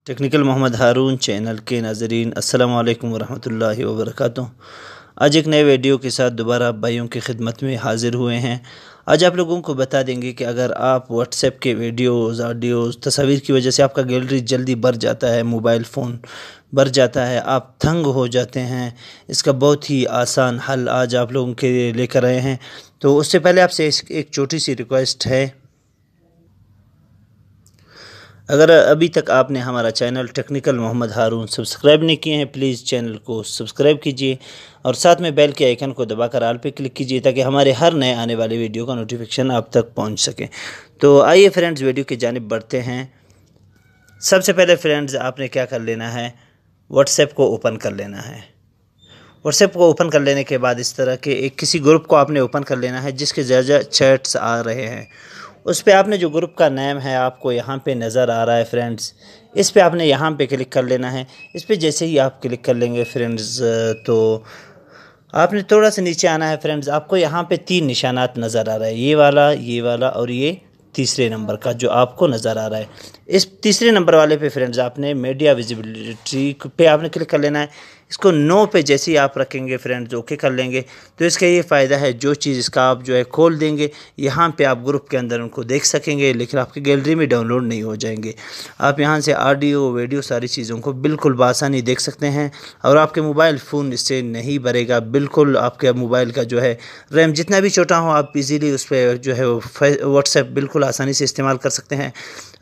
Technical Mohammad हारून channel के नाज़रीन अस्सलामु अलैकुम वरहमतुल्लाहि वबरकातुहू। आज एक नए वीडियो के साथ दोबारा आप भाइयों की खिदमत में हाज़िर हुए हैं। आज आप लोगों को बता देंगे कि अगर आप व्हाट्सएप के वीडियोज़ ऑडियोज़ तस्वीर की वजह से आपका गैलरी जल्दी भर जाता है, मोबाइल फ़ोन भर जाता है, आप तंग हो जाते हैं, इसका बहुत ही आसान हल आज आप लोगों के लिए लेकर आए हैं। तो उससे पहले आपसे एक छोटी सी रिक्वेस्ट है, अगर अभी तक आपने हमारा चैनल टेक्निकल मोहम्मद हारून सब्सक्राइब नहीं किए हैं, प्लीज़ चैनल को सब्सक्राइब कीजिए और साथ में बेल के आइकन को दबाकर ऑल पे क्लिक कीजिए ताकि हमारे हर नए आने वाले वीडियो का नोटिफिकेशन आप तक पहुंच सके। तो आइए फ्रेंड्स, वीडियो की जानिब बढ़ते हैं। सबसे पहले फ्रेंड्स, आपने क्या कर लेना है, व्हाट्सएप को ओपन कर लेना है। व्हाट्सएप को ओपन कर लेने के बाद इस तरह के किसी ग्रुप को आपने ओपन कर लेना है जिसके ज़्यादा चैट्स आ रहे हैं। उस पे आपने जो ग्रुप का नाम है आपको यहाँ पे नज़र आ रहा है फ्रेंड्स, इस पे आपने यहाँ पे क्लिक कर लेना है। इस पे जैसे ही आप क्लिक कर लेंगे फ्रेंड्स, तो आपने थोड़ा सा नीचे आना है फ्रेंड्स। आपको यहाँ पे 3 निशानात नज़र आ रहा है, ये वाला और ये तीसरे नंबर का जो आपको नज़र आ रहा है। इस तीसरे नंबर वाले पे फ्रेंड्स आपने मीडिया विजिबिलिटी पे आपने क्लिक कर लेना है। इसको नो पे जैसे ही आप रखेंगे फ्रेंड्स, ओके कर लेंगे, तो इसका ये फ़ायदा है, जो चीज़ इसका आप जो है खोल देंगे यहाँ पे आप ग्रुप के अंदर उनको देख सकेंगे, लेकिन आपकी गैलरी में डाउनलोड नहीं हो जाएंगे। आप यहाँ से ऑडियो वीडियो सारी चीज़ों को बिल्कुल बासानी देख सकते हैं और आपके मोबाइल फ़ोन इससे नहीं भरेगा। बिल्कुल आपके मोबाइल का जो है रैम जितना भी छोटा हो, आप इजीली उस पर जो है व्हाट्सएप बिल्कुल आसानी से इस्तेमाल कर सकते हैं।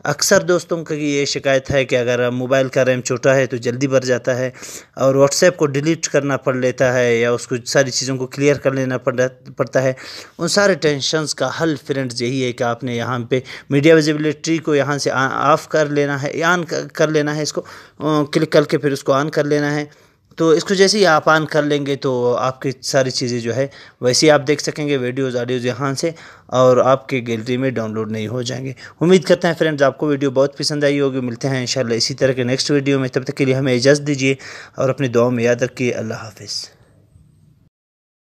अक्सर दोस्तों की ये शिकायत है कि अगर मोबाइल का रैम छोटा है तो जल्दी भर जाता है और व्हाट्सएप को डिलीट करना पड़ लेता है या उसको सारी चीज़ों को क्लियर कर लेना पड़ता है। उन सारे टेंशन्स का हल फ्रेंड्स यही है कि आपने यहाँ पे मीडिया विजिबिलिटी को यहाँ से ऑफ़ कर लेना है, ऑन कर लेना है। इसको क्लिक करके फिर उसको ऑन कर लेना है। तो इसको जैसे ही आप ऑन कर लेंगे तो आपकी सारी चीज़ें जो है वैसे ही आप देख सकेंगे, वीडियोज़ ऑडियोज़ यहाँ से, और आपके गैलरी में डाउनलोड नहीं हो जाएंगे। उम्मीद करते हैं फ्रेंड्स आपको वीडियो बहुत पसंद आई होगी। मिलते हैं इंशाल्लाह इसी तरह के नेक्स्ट वीडियो में, तब तक के लिए हमें इजाज़त दीजिए और अपनी दुआओं में याद रखिए। अल्लाह हाफ़िज़।